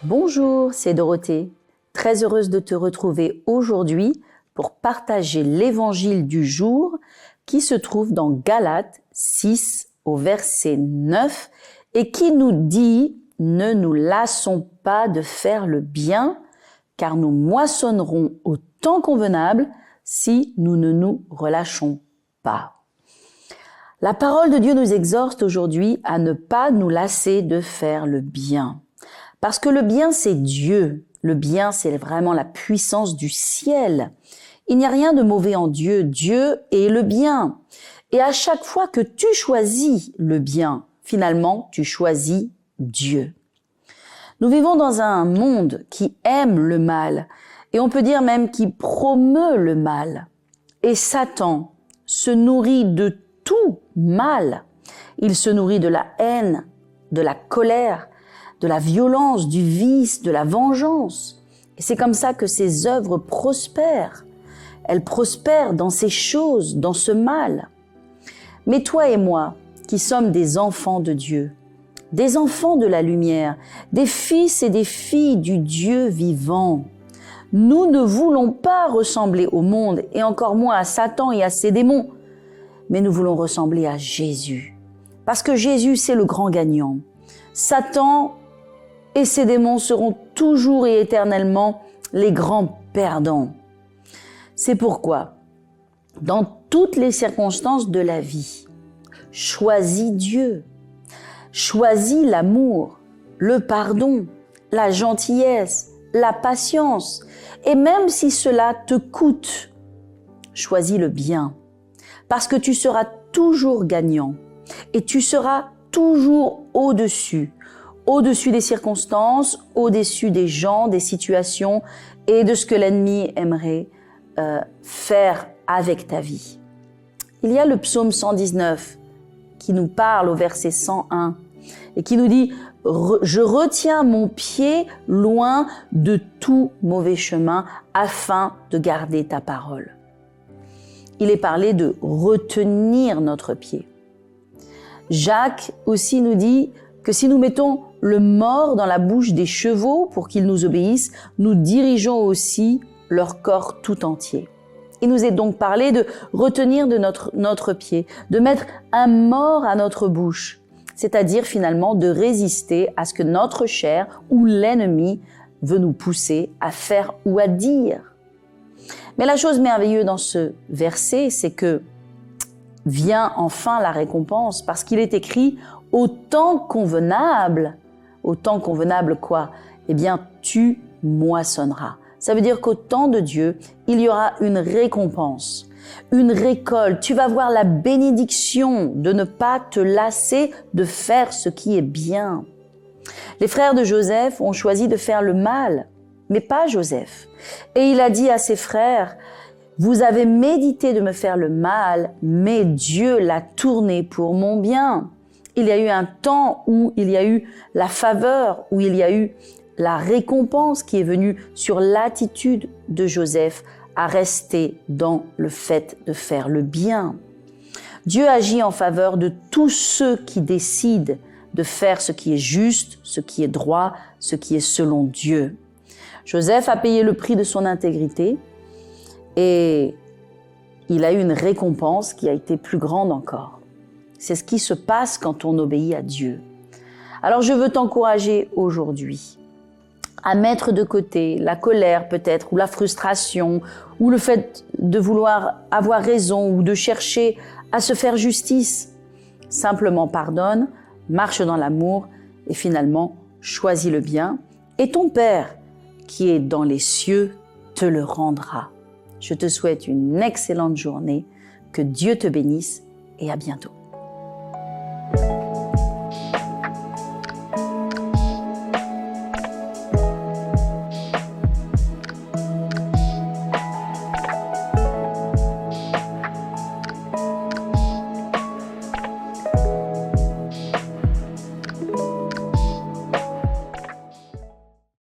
Bonjour, c'est Dorothée. Très heureuse de te retrouver aujourd'hui pour partager l'évangile du jour qui se trouve dans Galates 6 au verset 9 et qui nous dit « Ne nous lassons pas de faire le bien, car nous moissonnerons au temps convenable si nous ne nous relâchons pas. » La parole de Dieu nous exhorte aujourd'hui à ne pas nous lasser de faire le bien. Parce que le bien, c'est Dieu. Le bien, c'est vraiment la puissance du ciel. Il n'y a rien de mauvais en Dieu. Dieu est le bien. Et à chaque fois que tu choisis le bien, finalement, tu choisis Dieu. Nous vivons dans un monde qui aime le mal, et on peut dire même qui promeut le mal. Et Satan se nourrit de tout mal. Il se nourrit de la haine, de la colère, de la violence, du vice, de la vengeance. Et c'est comme ça que ses œuvres prospèrent. Elles prospèrent dans ces choses, dans ce mal. Mais toi et moi, qui sommes des enfants de Dieu, des enfants de la lumière, des fils et des filles du Dieu vivant, nous ne voulons pas ressembler au monde et encore moins à Satan et à ses démons, mais nous voulons ressembler à Jésus. Parce que Jésus, c'est le grand gagnant. Satan et ses démons seront toujours et éternellement les grands perdants. C'est pourquoi, dans toutes les circonstances de la vie, choisis Dieu, choisis l'amour, le pardon, la gentillesse, la patience, et même si cela te coûte, choisis le bien, parce que tu seras toujours gagnant et tu seras toujours au-dessus des circonstances, au-dessus des gens, des situations et de ce que l'ennemi aimerait faire avec ta vie. Il y a le psaume 119 qui nous parle au verset 101 et qui nous dit « Je retiens mon pied loin de tout mauvais chemin afin de garder ta parole. » Il est parlé de retenir notre pied. Jacques aussi nous dit que si nous mettons le mors dans la bouche des chevaux pour qu'ils nous obéissent, nous dirigeons aussi leur corps tout entier. Il nous est donc parlé de retenir de notre pied, de mettre un mors à notre bouche, c'est-à-dire finalement de résister à ce que notre chair ou l'ennemi veut nous pousser à faire ou à dire. Mais la chose merveilleuse dans ce verset, c'est que vient enfin la récompense, parce qu'il est écrit « au temps convenable ». Au temps convenable quoi? Eh bien, tu moissonneras. Ça veut dire qu'au temps de Dieu, il y aura une récompense, une récolte. Tu vas voir la bénédiction de ne pas te lasser de faire ce qui est bien. Les frères de Joseph ont choisi de faire le mal, mais pas Joseph. Et il a dit à ses frères, « Vous avez médité de me faire le mal, mais Dieu l'a tourné pour mon bien. » Il y a eu un temps où il y a eu la faveur, où il y a eu la récompense qui est venue sur l'attitude de Joseph à rester dans le fait de faire le bien. Dieu agit en faveur de tous ceux qui décident de faire ce qui est juste, ce qui est droit, ce qui est selon Dieu. Joseph a payé le prix de son intégrité et il a eu une récompense qui a été plus grande encore. C'est ce qui se passe quand on obéit à Dieu. Alors je veux t'encourager aujourd'hui à mettre de côté la colère peut-être, ou la frustration, ou le fait de vouloir avoir raison, ou de chercher à se faire justice. Simplement pardonne, marche dans l'amour et finalement choisis le bien. Et ton Père qui est dans les cieux te le rendra. Je te souhaite une excellente journée, que Dieu te bénisse et à bientôt.